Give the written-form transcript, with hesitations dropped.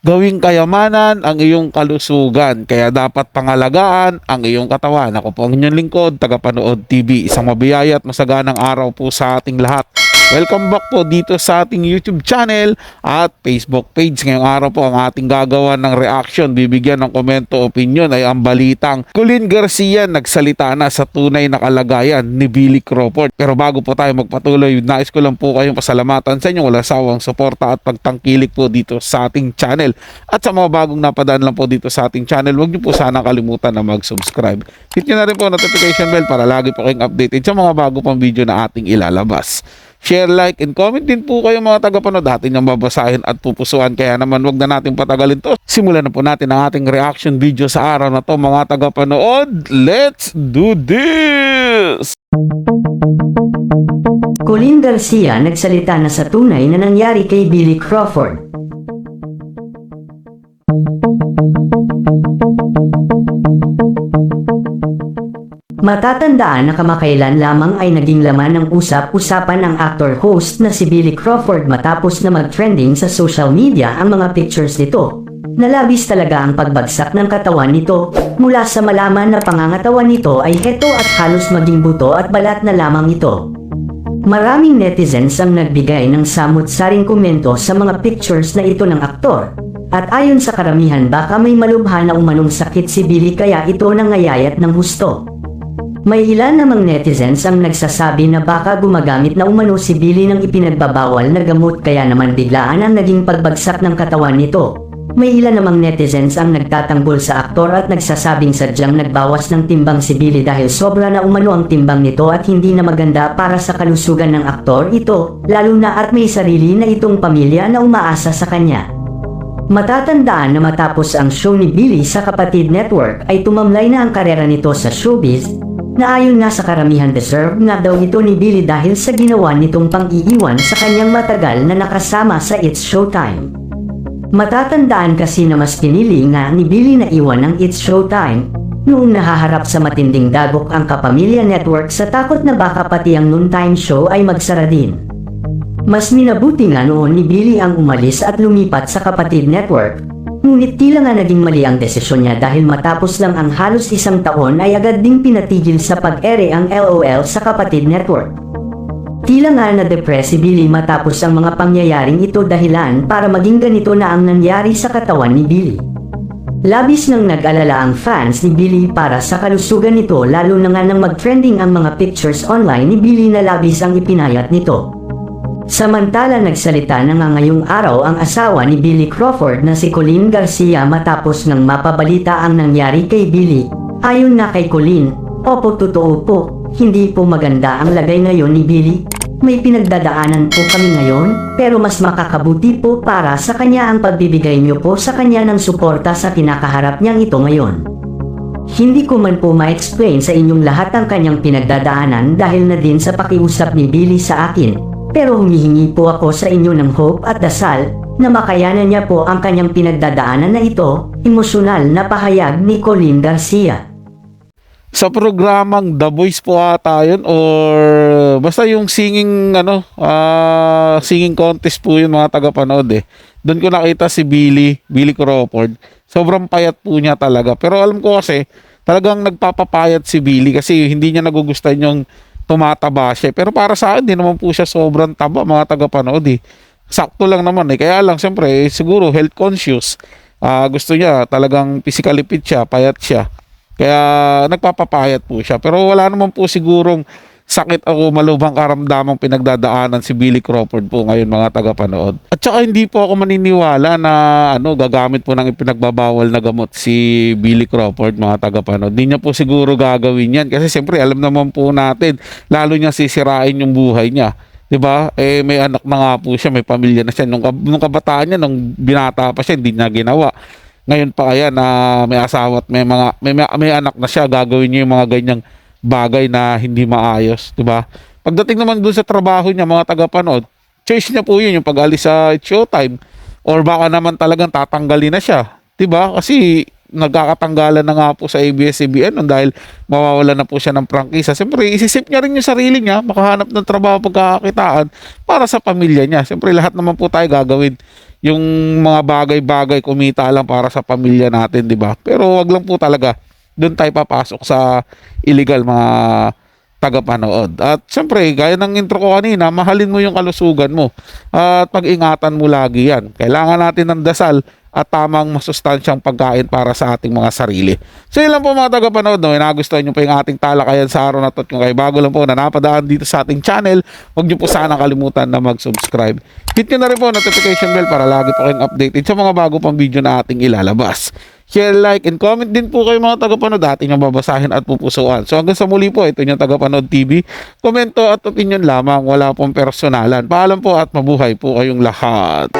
Gawing kayamanan ang iyong kalusugan, kaya dapat pangalagaan ang iyong katawan. Ako po ang inyong lingkod, Tagapanood TV. Isang mabiyaya at masaganang araw po sa ating lahat. Welcome back po dito sa ating YouTube channel at Facebook page. Ngayong araw po ang ating gagawa ng reaction, bibigyan ng komento, opinion ay ang balitang Colleen Garcia nagsalita na sa tunay na kalagayan ni Billy Crawford. Pero bago po tayo magpatuloy, nais ko lang po kayong pasalamatan sa inyong walang sawang suporta at pagtangkilik po dito sa ating channel. At sa mga bagong napadaan lang po dito sa ating channel, huwag niyo po sana kalimutan na mag-subscribe. Hit niyo na rin po notification bell para lagi po kayong updated sa mga bago pang video na ating ilalabas. Share, like, and comment din po kayo mga tagapanood. Atin yung babasahin at pupusuan. Kaya naman wag na natin patagalin to. Simulan na po natin ang ating reaction video sa araw na to mga tagapanood. Let's do this! Colleen Garcia nagsalita na sa tunay na nangyari kay Billy Crawford. Matatandaan na kamakailan lamang ay naging laman ng usap-usapan ng actor-host na si Billy Crawford matapos na mag-trending sa social media ang mga pictures nito. Nalabis talaga ang pagbagsak ng katawan nito mula sa malaman na pangangatawan nito ay heto at halos maging buto at balat na lamang ito. Maraming netizens ang nagbigay ng samut-saring komento sa mga pictures na ito ng aktor. At ayon sa karamihan baka may malubha na umanong sakit si Billy kaya ito nangayayat ng husto. May ilan namang netizens ang nagsasabi na baka gumagamit na umano si Billy ng ipinagbabawal na gamot kaya naman biglaan ang naging pagbagsak ng katawan nito. May ilan namang netizens ang nagtatanggol sa aktor at nagsasabing sadyang nagbawas ng timbang si Billy dahil sobra na umano ang timbang nito at hindi na maganda para sa kalusugan ng aktor ito, lalo na at may sarili na itong pamilya na umaasa sa kanya. Matatandaan na matapos ang show ni Billy sa Kapatid Network ay tumamlay na ang karera nito sa showbiz, na ayon nga sa karamihan deserve nga daw ito ni Billy dahil sa ginawa nitong pang-iiwan sa kanyang matagal na nakasama sa It's Showtime. Matatandaan kasi na mas pinili nga ni Billy na iwan ng It's Showtime noong nahaharap sa matinding dagok ang Kapamilya Network sa takot na baka pati ang noontime show ay magsara din. Mas minabuti nga noon ni Billy ang umalis at lumipat sa Kapatid Network. Ngunit tila nga naging mali ang desisyon niya dahil matapos lang ang halos isang taon ay agad ding pinatigil sa pag-ere ang LOL sa Kapatid Network. Tila nga na-depress si Billy matapos ang mga pangyayaring ito dahilan para maging ganito na ang nangyari sa katawan ni Billy. Labis nang nag-alala ang fans ni Billy para sa kalusugan nito lalo na nga nang mag-trending ang mga pictures online ni Billy na labis ang ipinayat nito. Samantala nagsalita na nga ngayong araw ang asawa ni Billy Crawford na si Colleen Garcia matapos ng mapabalita ang nangyari kay Billy. Ayon na kay Colleen, "Opo, totoo po, hindi po maganda ang lagay ngayon ni Billy. May pinagdadaanan po kami ngayon, pero mas makakabuti po para sa kanya ang pagbibigay niyo po sa kanya ng suporta sa kinakaharap niyang ito ngayon. Hindi ko man po ma-explain sa inyong lahat ang kanyang pinagdadaanan dahil na din sa pakiusap ni Billy sa akin. Pero humihingi po ako sa inyo ng hope at dasal na makayanan niya po ang kanyang pinagdadaanan na ito," emosyonal na pahayag ni Colleen Garcia. Sa programang The Voice po ata yun or basta yung singing singing contest po yun mga tagapanood eh. Doon ko nakita si Billy Crawford. Sobrang payat po niya talaga. Pero alam ko kasi talagang nagpapapayat si Billy kasi hindi niya nagugustuhan yung tumataba siya. Pero para sa akin, di naman po siya sobrang taba mga tagapanood eh. Sakto lang naman eh. Kaya lang siyempre siguro health conscious. Gusto niya talagang physically fit siya, payat siya. Kaya nagpapapayat po siya. Pero wala naman po sigurong sakit o malubhang karamdamang pinagdadaanan si Billy Crawford po ngayon mga tagapanood. At saka hindi po ako maniniwala na gagamit po ng ipinagbabawal na gamot si Billy Crawford mga tagapanood. Hindi niya po siguro gagawin yan kasi siyempre alam naman po natin lalo niya sisirain yung buhay niya. 'Di ba? May anak na nga po siya, may pamilya na siya. Nung kabataan niya, nung binata pa siya, hindi niya ginawa. Ngayon pa kaya na may asawa at may anak na siya, gagawin niya yung mga ganyang bagay na hindi maayos, 'di ba? Pagdating naman doon sa trabaho niya mga tagapanood, choice niya po 'yun yung pag-alis sa Showtime or baka naman talagang tatanggalin na siya, 'di ba? Kasi nagkakatanggalan na nga po sa ABS-CBN dahil mawawala na po siya ng prangkisa. Siyempre, isisip niya rin yung sarili niya, makahanap ng trabaho pagkakakitaan para sa pamilya niya. Siyempre, lahat naman po tayo gagawin yung mga bagay-bagay kumita lang para sa pamilya natin, di ba? Pero wag lang po talaga doon tayo papasok sa illegal, mga tagapanood. At syempre, gaya ng intro ko kanina, mahalin mo yung kalusugan mo at pag-ingatan mo lagi yan. Kailangan natin ng dasal at tamang masustansyang pagkain para sa ating mga sarili. So yun lang po mga tagapanood, no? Nagustuhan nyo po yung ating talakayan sa araw na to. Kung kayo bago lang po na napadaan dito sa ating channel, huwag nyo po sana kalimutan na mag-subscribe. Hit nyo na rin po notification bell para lagi po kayong updated sa mga bago pang video na ating ilalabas. Share, like, and comment din po kayo mga tagapanood, ating yung babasahin at pupusuan. So hanggang sa muli po, ito yung Tagapanood TV. Komento at opinion lamang, wala pong personalan. Paalam po at mabuhay po kayong lahat.